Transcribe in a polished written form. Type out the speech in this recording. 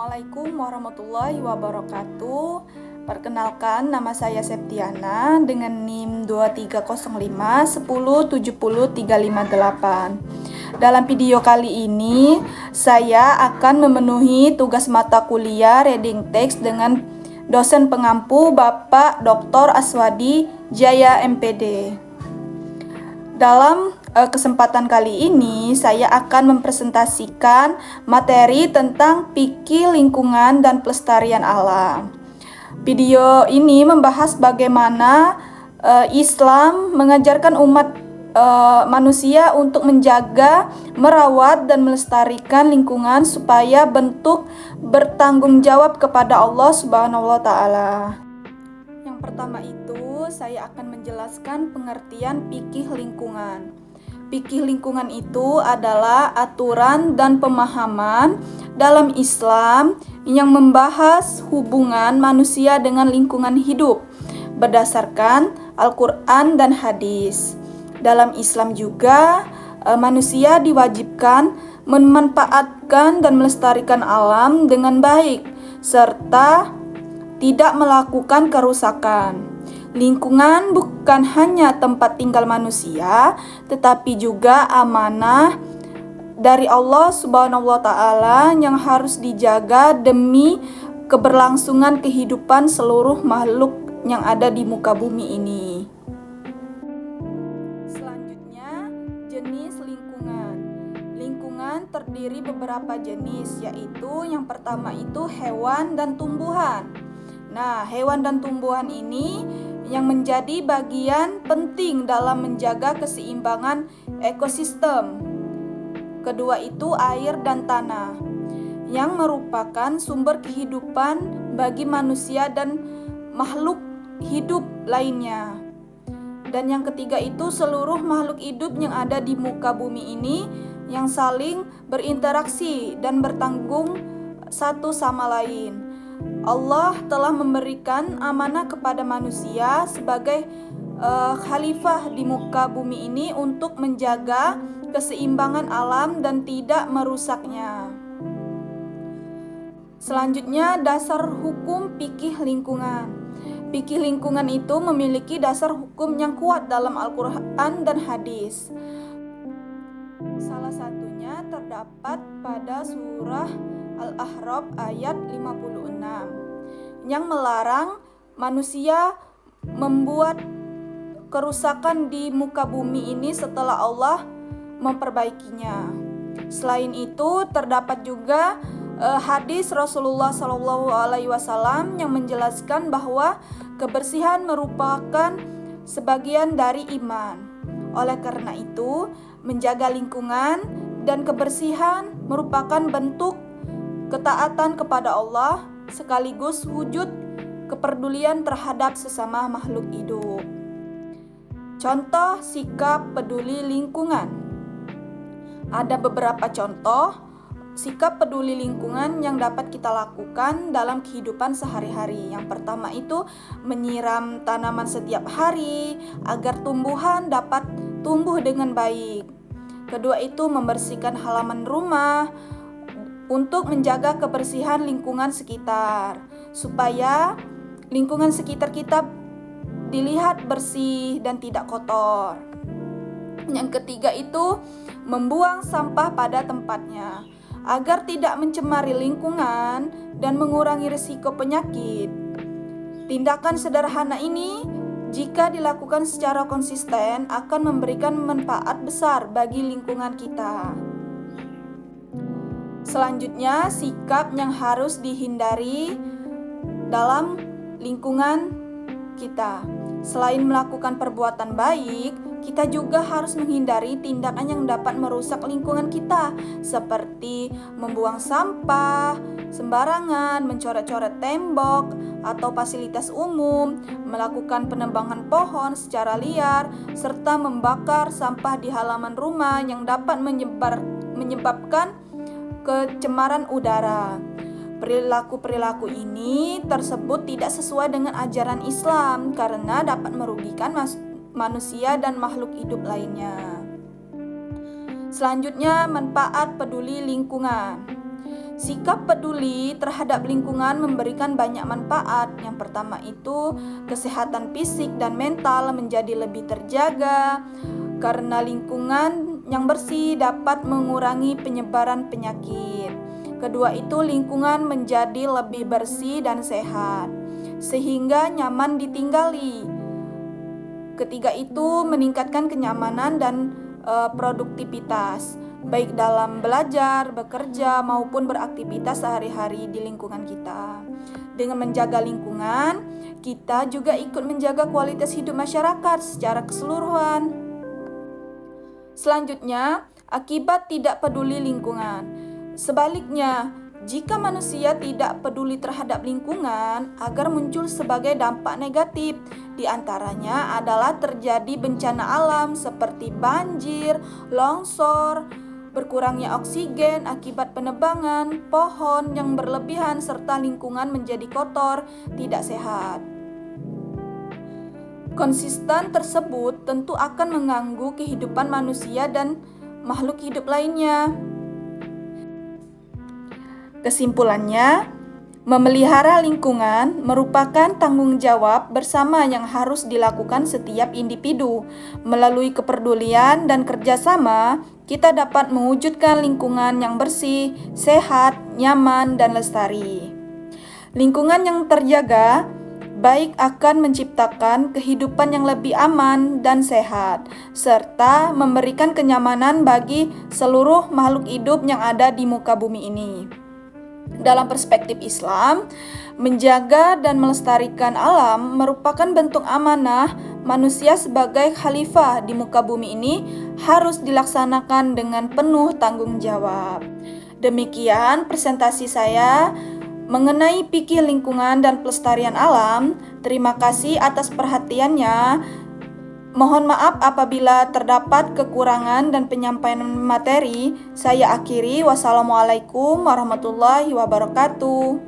Assalamualaikum warahmatullahi wabarakatuh. Perkenalkan, nama saya Septiana dengan NIM 2305 1070358. Dalam video kali ini, saya akan memenuhi tugas mata kuliah reading text dengan dosen pengampu Bapak Dr. Aswadi Jaya MPD. Dalam kesempatan kali ini, saya akan mempresentasikan materi tentang fikih lingkungan dan pelestarian alam. Video ini membahas bagaimana Islam mengajarkan umat manusia untuk menjaga, merawat, dan melestarikan lingkungan supaya bentuk bertanggung jawab kepada Allah Subhanahu wa Ta'ala. Yang pertama itu, saya akan menjelaskan pengertian fikih lingkungan. Fikih lingkungan itu adalah aturan dan pemahaman dalam Islam yang membahas hubungan manusia dengan lingkungan hidup berdasarkan Al-Quran dan hadis. Dalam Islam juga, manusia diwajibkan memanfaatkan dan melestarikan alam dengan baik serta tidak melakukan kerusakan. Lingkungan bukan hanya tempat tinggal manusia, tetapi juga amanah dari Allah Subhanahu wa Ta'ala yang harus dijaga demi keberlangsungan kehidupan seluruh makhluk yang ada di muka bumi ini. Selanjutnya, jenis lingkungan. Lingkungan terdiri beberapa jenis, yaitu yang pertama itu hewan dan tumbuhan. Nah, hewan dan tumbuhan ini yang menjadi bagian penting dalam menjaga keseimbangan ekosistem. Kedua itu air dan tanah, yang merupakan sumber kehidupan bagi manusia dan makhluk hidup lainnya. Dan yang ketiga itu seluruh makhluk hidup yang ada di muka bumi ini yang saling berinteraksi dan bertanggung satu sama lain. Allah telah memberikan amanah kepada manusia sebagai khalifah di muka bumi ini untuk menjaga keseimbangan alam dan tidak merusaknya. Selanjutnya, dasar hukum fikih lingkungan. Fikih lingkungan itu memiliki dasar hukum yang kuat dalam Al-Quran dan hadis. Salah satunya terdapat pada surah Al-A'raf ayat 56 yang melarang manusia membuat kerusakan di muka bumi ini setelah Allah memperbaikinya. Selain itu, terdapat juga hadis Rasulullah SAW yang menjelaskan bahwa kebersihan merupakan sebagian dari iman. Oleh karena itu, menjaga lingkungan dan kebersihan merupakan bentuk ketaatan kepada Allah sekaligus wujud kepedulian terhadap sesama makhluk hidup. Contoh sikap peduli lingkungan. Ada beberapa contoh sikap peduli lingkungan yang dapat kita lakukan dalam kehidupan sehari-hari. Yang pertama itu menyiram tanaman setiap hari agar tumbuhan dapat tumbuh dengan baik. Kedua itu membersihkan halaman rumah untuk menjaga kebersihan lingkungan sekitar, supaya lingkungan sekitar kita dilihat bersih dan tidak kotor. Yang ketiga itu membuang sampah pada tempatnya, agar tidak mencemari lingkungan dan mengurangi risiko penyakit. Tindakan sederhana ini, jika dilakukan secara konsisten, akan memberikan manfaat besar bagi lingkungan kita. Selanjutnya, sikap yang harus dihindari dalam lingkungan kita. Selain melakukan perbuatan baik, kita juga harus menghindari tindakan yang dapat merusak lingkungan kita, seperti membuang sampah sembarangan, mencoret-coret tembok atau fasilitas umum, melakukan penebangan pohon secara liar, serta membakar sampah di halaman rumah yang dapat menyebabkan kecemaran udara. Perilaku-perilaku ini tersebut tidak sesuai dengan ajaran Islam karena dapat merugikan manusia dan makhluk hidup lainnya. Selanjutnya, manfaat peduli lingkungan. Sikap peduli terhadap lingkungan memberikan banyak manfaat. Yang pertama itu kesehatan fisik dan mental menjadi lebih terjaga karena lingkungan yang bersih dapat mengurangi penyebaran penyakit. Kedua itu lingkungan menjadi lebih bersih dan sehat sehingga nyaman ditinggali. Ketiga itu meningkatkan kenyamanan dan produktivitas baik dalam belajar, bekerja, maupun beraktivitas sehari-hari di lingkungan kita. Dengan menjaga lingkungan, kita juga ikut menjaga kualitas hidup masyarakat secara keseluruhan. Selanjutnya, akibat tidak peduli lingkungan. Sebaliknya, jika manusia tidak peduli terhadap lingkungan, agar muncul sebagai dampak negatif. Di antaranya adalah terjadi bencana alam seperti banjir, longsor, berkurangnya oksigen akibat penebangan pohon yang berlebihan, serta lingkungan menjadi kotor, tidak sehat. Konsisten tersebut tentu akan mengganggu kehidupan manusia dan makhluk hidup lainnya. Kesimpulannya, memelihara lingkungan merupakan tanggung jawab bersama yang harus dilakukan setiap individu. Melalui kepedulian dan kerjasama, kita dapat mewujudkan lingkungan yang bersih, sehat, nyaman, dan lestari. Lingkungan yang terjaga baik akan menciptakan kehidupan yang lebih aman dan sehat, serta memberikan kenyamanan bagi seluruh makhluk hidup yang ada di muka bumi ini. Dalam perspektif Islam, menjaga dan melestarikan alam merupakan bentuk amanah manusia sebagai khalifah di muka bumi ini, harus dilaksanakan dengan penuh tanggung jawab. Demikian presentasi saya mengenai fikih lingkungan dan pelestarian alam. Terima kasih atas perhatiannya. Mohon maaf apabila terdapat kekurangan dan penyampaian materi. Saya akhiri. Wassalamualaikum warahmatullahi wabarakatuh.